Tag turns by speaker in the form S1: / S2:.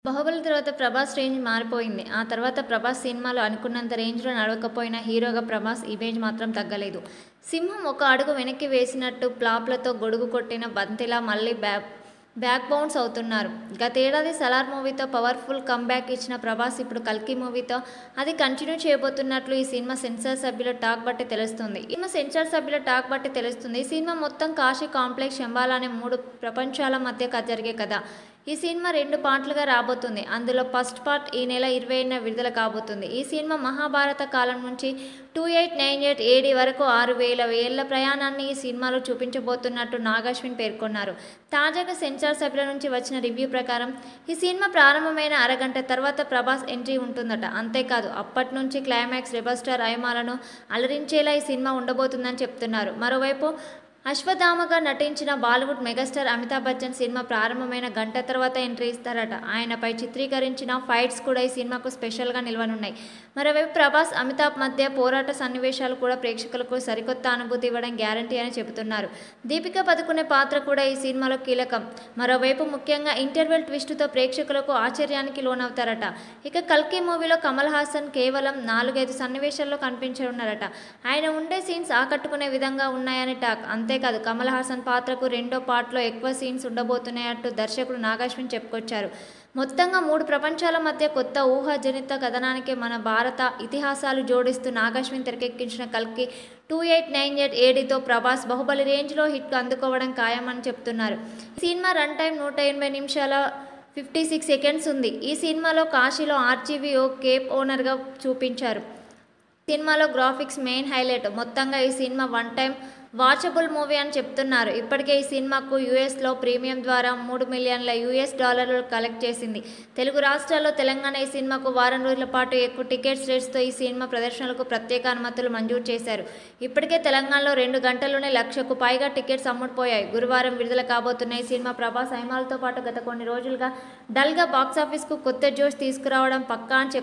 S1: 'బాహుబలి' తర్వాత ప్రభాస్ రేంజ్ మారిపోయింది. ఆ తర్వాత ప్రభాస్ సినిమాలు అనుకున్నంత రేంజ్‌లో నడవకపోయినా హీరోగా ప్రభాస్ ఇమేజ్ మాత్రం తగ్గలేదు. సింహం ఒక అడుగు వెనక్కి వేసినట్టు ఫ్లాప్‌లతో గొడుగు కొట్టిన బంతిలా మళ్లీ బ్యాక్ బౌన్స్ అవుతున్నారు. గతేడాది 'సలార్' మూవీతో పవర్‌ఫుల్ కమ్‌బ్యాక్ ఇచ్చిన ప్రభాస్ ఇప్పుడు 'కల్కి' మూవీతో అది కంటిన్యూ చేయబోతున్నట్లు ఈ సినిమా సెన్సార్ సభ్యుల టాక్ బట్టి తెలుస్తుంది. ఈ సినిమా మొత్తం కాశీ కాంప్లెక్స్, శంబాలా అనే 3 ప్రపంచాల మధ్య జరిగే కథ. ఈ సినిమా 2 పార్ట్లుగా రాబోతుంది. అందులో ఫస్ట్ పార్ట్ ఈ నెల 20న విడుదల కాబోతుంది. ఈ సినిమా మహాభారత కాలం నుంచి 2898 ఏడీ వరకు 6000 ఏళ్ల ప్రయాణాన్ని ఈ సినిమాలో చూపించబోతున్నట్టు నాగశ్విన్ పేర్కొన్నారు. తాజాగా సెన్సార్ సభ్యుల నుంచి వచ్చిన రివ్యూ ప్రకారం ఈ సినిమా ప్రారంభమైన అరగంట తర్వాత ప్రభాస్ ఎంట్రీ ఉంటుందట. అంతేకాదు అప్పటి నుంచి క్లైమాక్స్ రెబల్ స్టార్ అభిమానులను అలరించేలా ఈ సినిమా ఉండబోతుందని చెప్తున్నారు. మరోవైపు అశ్వత్థామగా నటించిన బాలీవుడ్ మెగాస్టార్ అమితాబ్ బచ్చన్ సినిమా ప్రారంభమైన గంట తర్వాత ఎంట్రీ ఇస్తారట. ఆయనపై చిత్రీకరించిన ఫైట్స్ కూడా ఈ సినిమాకు స్పెషల్గా నిలవనున్నాయి. మరోవైపు ప్రభాస్, అమితాబ్ మధ్య పోరాట సన్నివేశాలు కూడా ప్రేక్షకులకు సరికొత్త అనుభూతి ఇవ్వడం గ్యారంటీ అని చెబుతున్నారు. దీపికా పదుకునే పాత్ర కూడా ఈ సినిమాలో కీలకం. మరోవైపు ముఖ్యంగా ఇంటర్వెల్ ట్విస్టుతో ప్రేక్షకులకు ఆశ్చర్యానికి లోనవుతారట. ఇక 'కల్కి' మూవీలో కమల్ హాసన్ కేవలం 4-5 సన్నివేశాల్లో కనిపించనున్నారట. ఆయన ఉండే సీన్స్ ఆకట్టుకునే విధంగా ఉన్నాయని టాక్. అంతేకాదు కమల్ హాసన్ పాత్రకు రెండో పార్ట్లో ఎక్కువ సీన్స్ ఉండబోతున్నాయంటూ దర్శకుడు నాగశ్విన్ చెప్పుకొచ్చారు. మొత్తంగా 3 ప్రపంచాల మధ్య కొత్త ఊహాజనిత కథనానికి మన భారత ఇతిహాసాలు జోడిస్తూ నాగశ్విన్ తెరకెక్కించిన 'కల్కి' 2898 ఏడీతో ప్రభాస్ 'బాహుబలి' రేంజ్లో హిట్ అందుకోవడం ఖాయమని చెప్తున్నారు. ఈ సినిమా రన్ టైం 180 నిమిషాల 56 సెకండ్స్ ఉంది. ఈ సినిమాలో కాశీలో ఆర్జీవీ ఓ కేప్ ఓనర్గా చూపించారు. సినిమాలో గ్రాఫిక్స్ మెయిన్ హైలైట్. మొత్తంగా ఈ cinema one time watchable movie అని చెప్తున్నారు. ఇప్పటికే ఈ సినిమాకు యూఎస్లో ప్రీమియం ద్వారా $3 మిలియన్ల కలెక్ట్ చేసింది. తెలుగు రాష్ట్రాల్లో తెలంగాణ ఈ సినిమాకు వారం రోజుల పాటు ఎక్కువ టికెట్స్ రేట్స్తో ఈ సినిమా ప్రదర్శనలకు ప్రత్యేక అనుమతులు మంజూరు చేశారు. ఇప్పటికే తెలంగాణలో 2 గంటల్లోనే 1,00,000కు పైగా టికెట్స్ అమ్ముడుపోయాయి. గురువారం విడుదల కాబోతున్న ఈ సినిమా ప్రభాస్ అభిమానులతో పాటు గత కొన్ని రోజులుగా డల్గా బాక్సాఫీస్కు కొత్త జోష్ తీసుకురావడం పక్కా అని